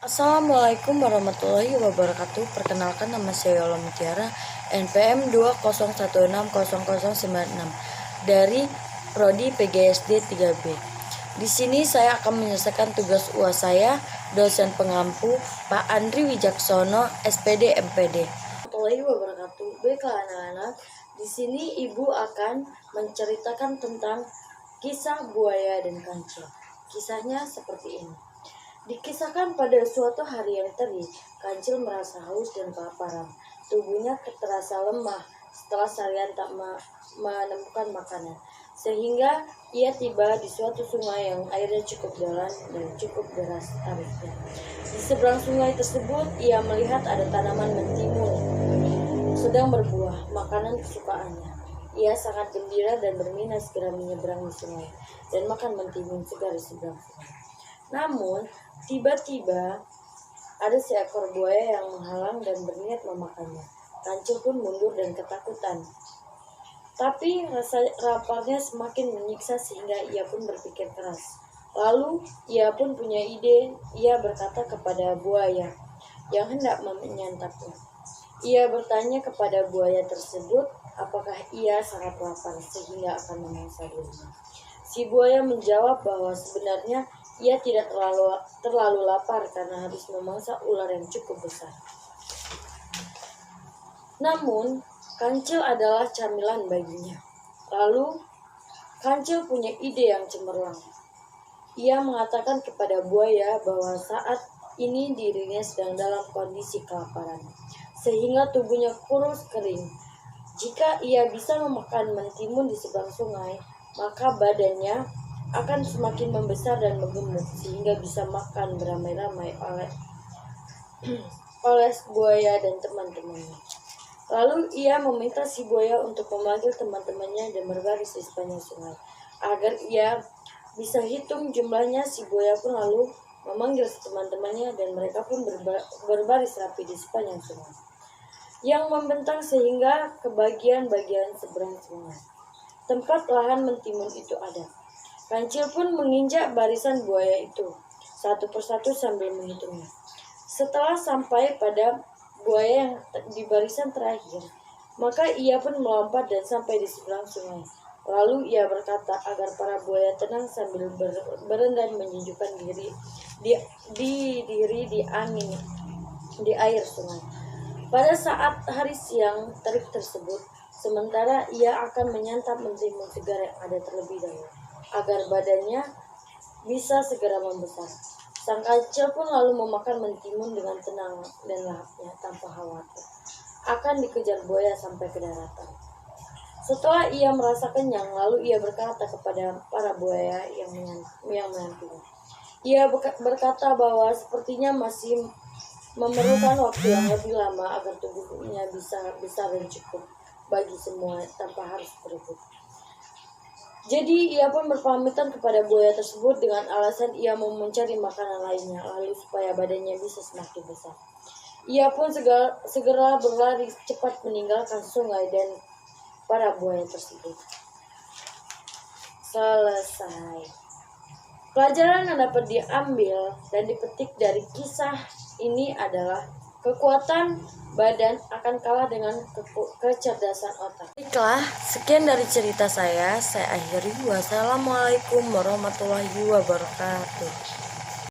Assalamualaikum warahmatullahi wabarakatuh. Perkenalkan, nama saya Yola Mutiara, NPM 201600096 dari Prodi PGSD 3B. Di sini saya akan menyelesaikan tugas UAS saya, dosen pengampu Pak Andri Wijaksono, SPD MPD. Warahmatullahi wabarakatuh. Baiklah anak-anak, di sini Ibu akan menceritakan tentang kisah buaya dan kancil. Kisahnya seperti ini. Dikisahkan pada suatu hari yang terik, kancil merasa haus dan kelaparan. Tubuhnya terasa lemah setelah seharian tak menemukan makanan. Sehingga ia tiba di suatu sungai yang airnya cukup dalam dan cukup deras arusnya. Di seberang sungai tersebut, ia melihat ada tanaman mentimun sedang berbuah, makanan kesukaannya. Ia sangat gembira dan berminat segera menyeberangi sungai dan makan mentimun segar di seberang sungai. Namun, tiba-tiba ada seekor buaya yang menghalang dan berniat memakannya. Kancil pun mundur dan ketakutan. Tapi rasa laparnya semakin menyiksa sehingga ia pun berpikir keras. Lalu ia pun punya ide. Ia berkata kepada buaya yang hendak menyantapnya. Ia bertanya kepada buaya tersebut apakah ia sangat lapar sehingga akan memangsa dirinya. Si buaya menjawab bahwa sebenarnya ia tidak terlalu lapar karena habis memangsa ular yang cukup besar. Namun, kancil adalah camilan baginya. Lalu, kancil punya ide yang cemerlang. Ia mengatakan kepada buaya bahwa saat ini dirinya sedang dalam kondisi kelaparan, sehingga tubuhnya kurus kering. Jika ia bisa memakan mentimun di seberang sungai, maka badannya akan semakin membesar dan menggemuk sehingga bisa makan beramai-ramai oleh buaya dan teman-temannya. Lalu ia meminta si buaya untuk memanggil teman-temannya dan berbaris di sepanjang sungai. Agar ia bisa hitung jumlahnya, si buaya pun lalu memanggil teman-temannya dan mereka pun berbaris rapi di sepanjang sungai yang membentang sehingga ke bagian-bagian seberang sungai tempat lahan mentimun itu ada. Kancil pun menginjak barisan buaya itu satu persatu sambil menghitungnya. Setelah sampai pada buaya yang di barisan terakhir, maka ia pun melompat dan sampai di seberang sungai. Lalu ia berkata agar para buaya tenang sambil berendam menjunjukkan diri di angin di air sungai. Pada saat hari siang terik tersebut, sementara ia akan menyantap mentimun segar yang ada terlebih dahulu, agar badannya bisa segera membesar. Sang kancil pun lalu memakan mentimun dengan tenang dan lahapnya tanpa khawatir akan dikejar buaya sampai ke daratan. Setelah ia merasa kenyang, lalu ia berkata kepada para buaya yang menantinya. Ia berkata bahwa sepertinya masih memerlukan waktu yang lebih lama agar tubuhnya bisa besar dan cukup bagi semua tanpa harus berebut. Jadi ia pun berpamitan kepada buaya tersebut dengan alasan ia mau mencari makanan lainnya, lalu supaya badannya bisa semakin besar. Ia pun segera berlari cepat meninggalkan sungai dan para buaya tersebut. Selesai. Pelajaran yang dapat diambil dan dipetik dari kisah ini adalah kekuatan badan akan kalah dengan kecerdasan otak. Baiklah, sekian dari cerita saya akhiri. Wassalamualaikum warahmatullahi wabarakatuh.